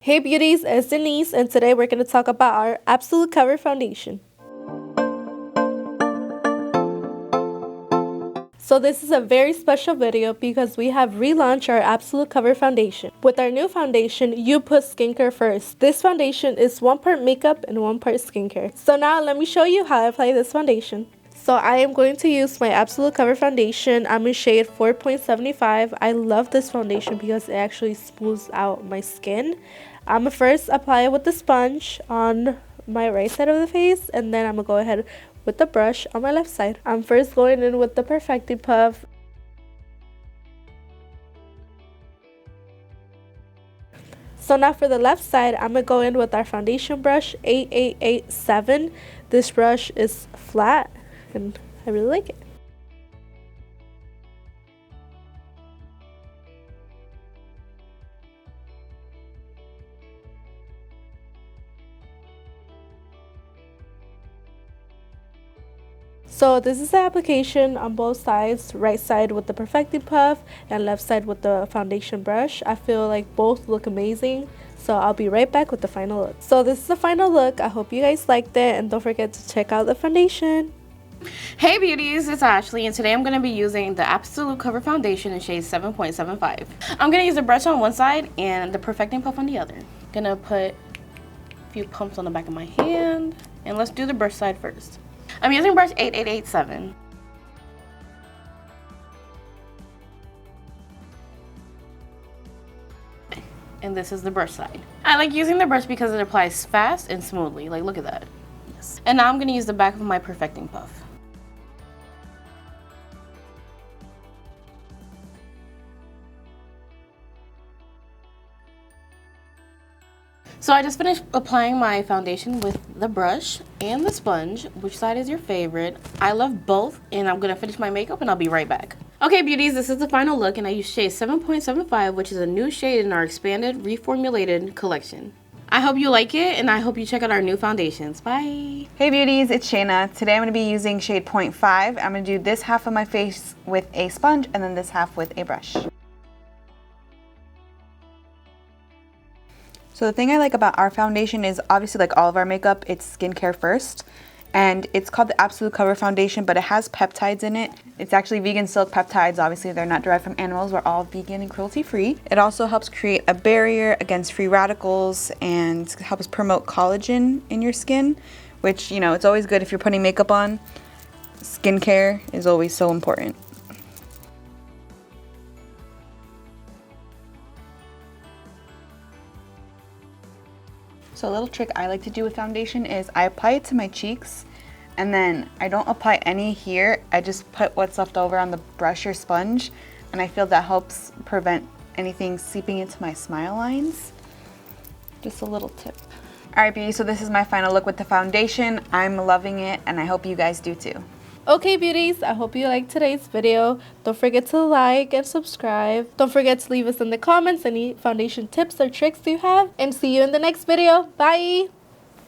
Hey beauties, it's Denise, and today we're going to talk about our Absolute Cover Foundation. So this is a very special video because we have relaunched our Absolute Cover Foundation. With our new foundation, you put skincare first. This foundation is 1 part makeup and 1 part skincare. So now let me show you how I apply this foundation. So I am going to use my Absolute Cover Foundation. I'm in shade 4.75. I love this foundation because it actually smooths out my skin. I'm going to first apply it with the sponge on my right side of the face, and then I'm going to go ahead with the brush on my left side. I'm first going in with the Perfecting Puff. So now for the left side, I'm going to go in with our foundation brush 8887. This brush is flat and I really like it. So this is the application on both sides, right side with the Perfecting Puff and left side with the foundation brush. I feel like both look amazing, so I'll be right back with the final look. So this is the final look. I hope you guys liked it, and don't forget to check out the foundation. Hey beauties, it's Ashley, and today I'm going to be using the Absolute Cover Foundation in shade 7.75. I'm going to use the brush on one side and the Perfecting Puff on the other. I'm going to put a few pumps on the back of my hand, and let's do the brush side first. I'm using brush 8887. And this is the brush side. I like using the brush because it applies fast and smoothly. Like, look at that. Yes. And now I'm going to use the back of my Perfecting Puff. So I just finished applying my foundation with the brush and the sponge. Which side is your favorite? I love both, and I'm going to finish my makeup and I'll be right back. Okay beauties, this is the final look, and I used shade 7.75, which is a new shade in our expanded reformulated collection. I hope you like it, and I hope you check out our new foundations. Bye! Hey beauties, it's Shayna. Today I'm going to be using shade 0.5. I'm going to do this half of my face with a sponge and then this half with a brush. So the thing I like about our foundation is, obviously like all of our makeup, it's skincare first. And it's called the Absolute Cover Foundation, but it has peptides in it. It's actually vegan silk peptides. Obviously they're not derived from animals. We're all vegan and cruelty free. It also helps create a barrier against free radicals and helps promote collagen in your skin, which, you know, it's always good if you're putting makeup on. Skincare is always so important. So a little trick I like to do with foundation is I apply it to my cheeks, and then I don't apply any here. I just put what's left over on the brush or sponge, and I feel that helps prevent anything seeping into my smile lines. Just a little tip. Alright beauty, so this is my final look with the foundation. I'm loving it, and I hope you guys do too. Okay beauties, I hope you liked today's video. Don't forget to like and subscribe. Don't forget to leave us in the comments any foundation tips or tricks you have. And see you in the next video. Bye!